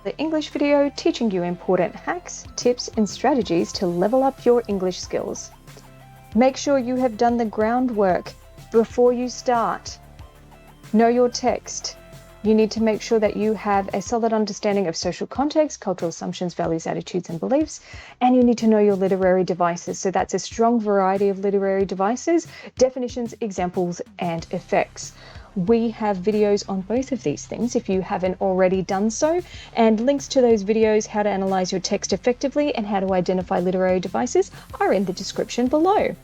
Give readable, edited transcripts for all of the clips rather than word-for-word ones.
The English video teaching you important hacks, tips, and strategies to level up your English skills. Make sure you have done the groundwork before you start. Know your text. You need to make sure that you have a solid understanding of social context, cultural assumptions, values, attitudes, and beliefs, and you need to know your literary devices. So that's a strong variety of literary devices, definitions, examples, and effects. We have videos on both of these things if you haven't already done so, and links to those videos, how to analyze your text effectively and how to identify literary devices, are in the description below.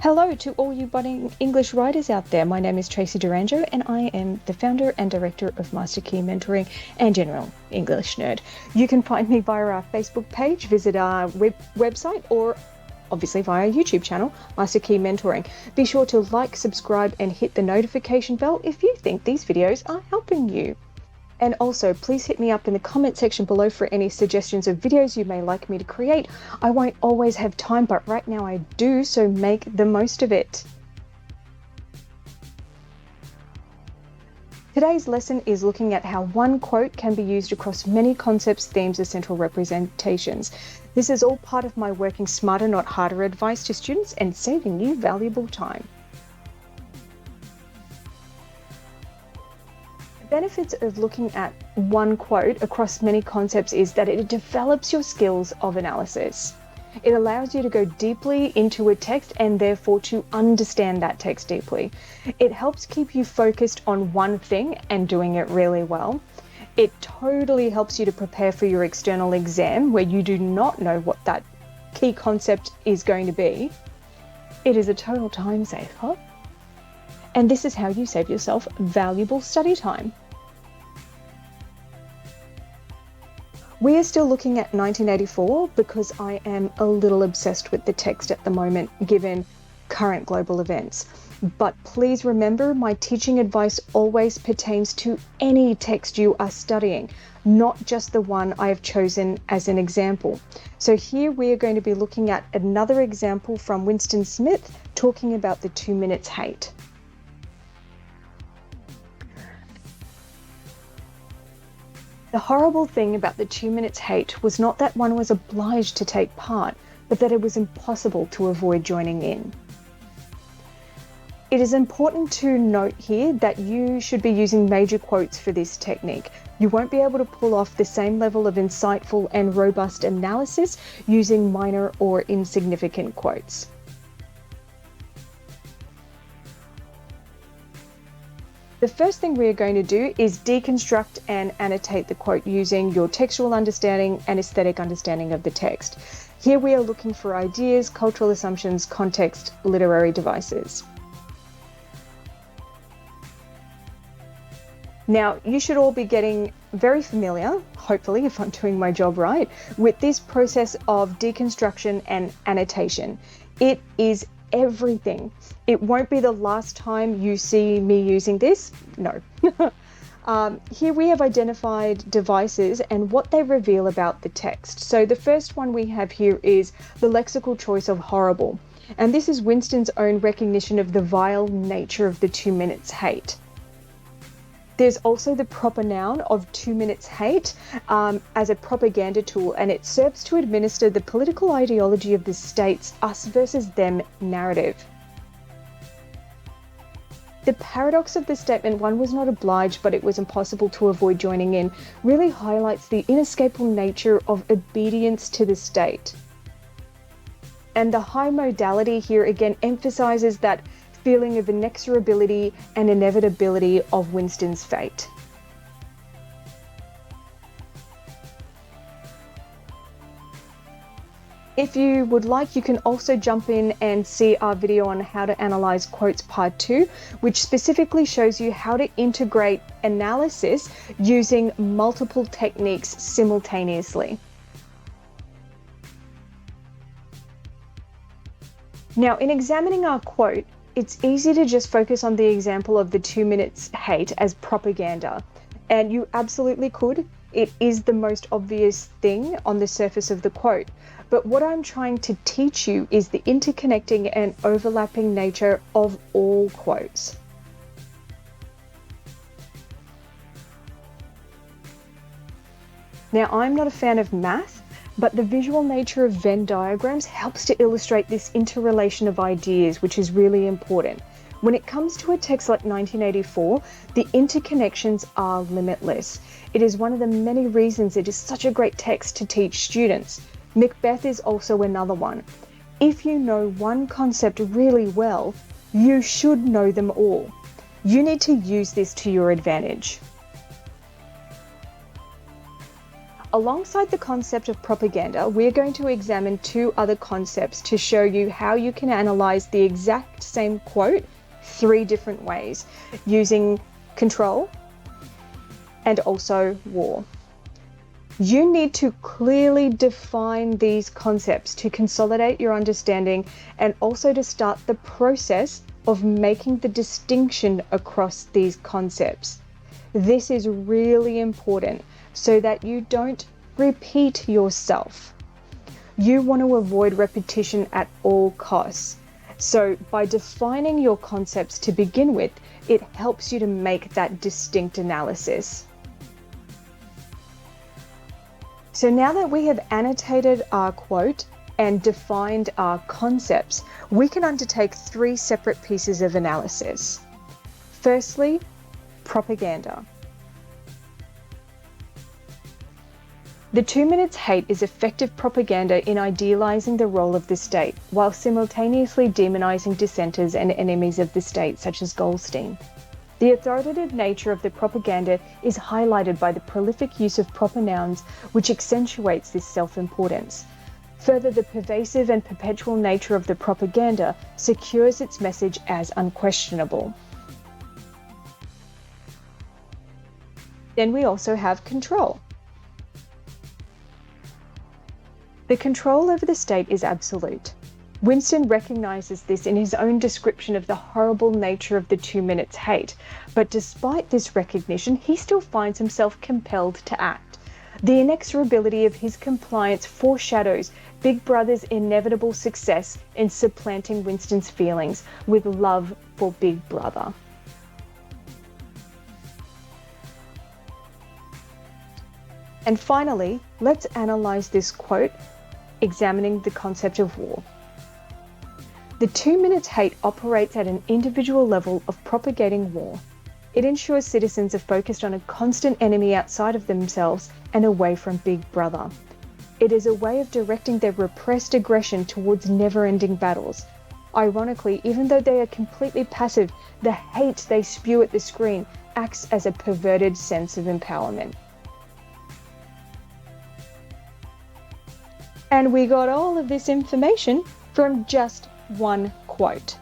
Hello to all you budding English writers out there. My name is Tracy Durango and I am the founder and director of Master Key Mentoring and General English Nerd. You can find me via our Facebook page, visit our website, or obviously via our YouTube channel, Master Key Mentoring. Be sure to like, subscribe, and hit the notification bell if you think these videos are helping you. And also, please hit me up in the comment section below for any suggestions of videos you may like me to create. I won't always have time, but right now I do, so make the most of it. Today's lesson is looking at how one quote can be used across many concepts, themes, and central representations. This is all part of my working smarter, not harder advice to students and saving you valuable time. The benefits of looking at one quote across many concepts is that it develops your skills of analysis. It allows you to go deeply into a text and therefore to understand that text deeply. It helps keep you focused on one thing and doing it really well. It totally helps you to prepare for your external exam where you do not know what that key concept is going to be. It is a total time saver. And this is how you save yourself valuable study time. We are still looking at 1984 because I am a little obsessed with the text at the moment, given current global events. But please remember, my teaching advice always pertains to any text you are studying, not just the one I have chosen as an example. So here we are going to be looking at another example from Winston Smith talking about the 2 minutes hate. The horrible thing about the 2 minutes hate was not that one was obliged to take part, but that it was impossible to avoid joining in. It is important to note here that you should be using major quotes for this technique. You won't be able to pull off the same level of insightful and robust analysis using minor or insignificant quotes. The first thing we are going to do is deconstruct and annotate the quote using your textual understanding and aesthetic understanding of the text. Here we are looking for ideas, cultural assumptions, context, literary devices. Now, you should all be getting very familiar, hopefully, if I'm doing my job right, with this process of deconstruction and annotation. It is everything. It won't be the last time you see me using this. No. Here we have identified devices and what they reveal about the text. So the first one we have here is the lexical choice of horrible. And this is Winston's own recognition of the vile nature of the 2 minutes hate. There's also the proper noun of 2 minutes hate as a propaganda tool, and it serves to administer the political ideology of the state's us versus them narrative. The paradox of the statement, one was not obliged but it was impossible to avoid joining in, really highlights the inescapable nature of obedience to the state. And the high modality here again emphasizes that feeling of inexorability and inevitability of Winston's fate. If you would like, you can also jump in and see our video on how to analyze quotes part 2, which specifically shows you how to integrate analysis using multiple techniques simultaneously. Now, in examining our quote, it's easy to just focus on the example of the 2 minutes hate as propaganda, and you absolutely could. It is the most obvious thing on the surface of the quote. But what I'm trying to teach you is the interconnecting and overlapping nature of all quotes. Now, I'm not a fan of math, but the visual nature of Venn diagrams helps to illustrate this interrelation of ideas, which is really important. When it comes to a text like 1984, the interconnections are limitless. It is one of the many reasons it is such a great text to teach students. Macbeth is also another one. If you know one concept really well, you should know them all. You need to use this to your advantage. Alongside the concept of propaganda, we're going to examine two other concepts to show you how you can analyze the exact same quote 3 different ways, using control and also war. You need to clearly define these concepts to consolidate your understanding and also to start the process of making the distinction across these concepts. This is really important so that you don't repeat yourself. You want to avoid repetition at all costs. So by defining your concepts to begin with, it helps you to make that distinct analysis. So now that we have annotated our quote and defined our concepts, we can undertake 3 separate pieces of analysis. Firstly, propaganda. The 2 minutes hate is effective propaganda in idealizing the role of the state, while simultaneously demonizing dissenters and enemies of the state, such as Goldstein. The authoritative nature of the propaganda is highlighted by the prolific use of proper nouns, which accentuates this self-importance. Further, the pervasive and perpetual nature of the propaganda secures its message as unquestionable. Then we also have control. The control over the state is absolute. Winston recognizes this in his own description of the horrible nature of the 2 minutes hate, but despite this recognition, he still finds himself compelled to act. The inexorability of his compliance foreshadows Big Brother's inevitable success in supplanting Winston's feelings with love for Big Brother. And finally, let's analyze this quote, examining the concept of war. The 2 minutes hate operates at an individual level of propagating war. It ensures citizens are focused on a constant enemy outside of themselves and away from Big Brother. It is a way of directing their repressed aggression towards never-ending battles. Ironically, even though they are completely passive, the hate they spew at the screen acts as a perverted sense of empowerment. And we got all of this information from just one quote.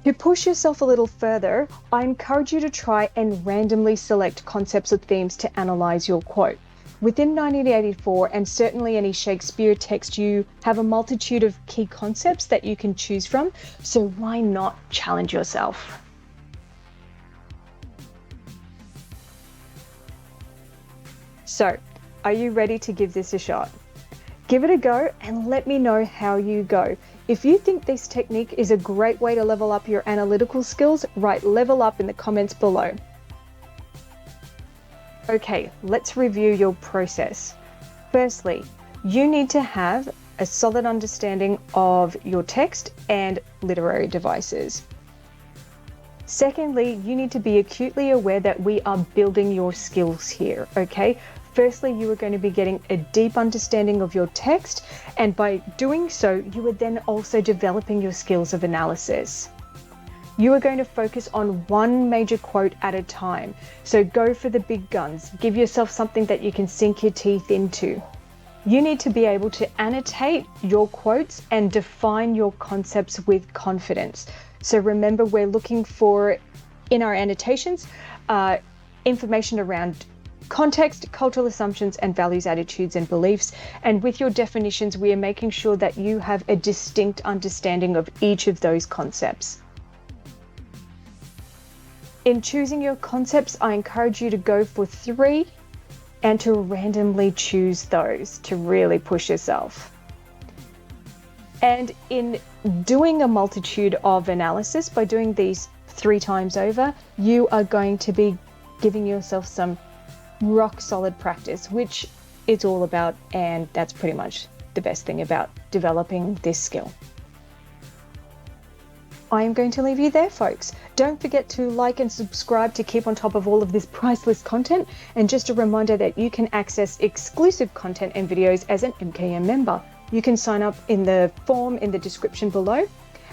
To push yourself a little further, I encourage you to try and randomly select concepts or themes to analyze your quote. Within 1984 and certainly any Shakespeare text, you have a multitude of key concepts that you can choose from, so why not challenge yourself? So, are you ready to give this a shot? Give it a go and let me know how you go. If you think this technique is a great way to level up your analytical skills, write level up in the comments below. Okay, let's review your process. Firstly, you need to have a solid understanding of your text and literary devices. Secondly, you need to be acutely aware that we are building your skills here, okay? Firstly, you are going to be getting a deep understanding of your text, and by doing so, you are then also developing your skills of analysis. You are going to focus on one major quote at a time, so go for the big guns. Give yourself something that you can sink your teeth into. You need to be able to annotate your quotes and define your concepts with confidence. So remember, we're looking for, in our annotations, information around context, cultural assumptions, and values, attitudes, and beliefs. And with your definitions, we are making sure that you have a distinct understanding of each of those concepts. In choosing your concepts, I encourage you to go for 3 and to randomly choose those to really push yourself. And in doing a multitude of analysis, by doing these 3 times over, you are going to be giving yourself some rock solid practice, which it's all about, and that's pretty much the best thing about developing this skill. I am going to leave you there, folks. Don't forget to like and subscribe to keep on top of all of this priceless content, and just a reminder that you can access exclusive content and videos as an MKM member. You can sign up in the form in the description below.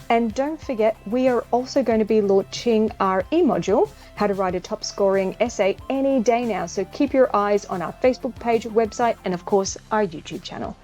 And don't forget, we are also going to be launching our e-module, how to write a top scoring essay, any day now. So keep your eyes on our Facebook page, website, and of course our YouTube channel.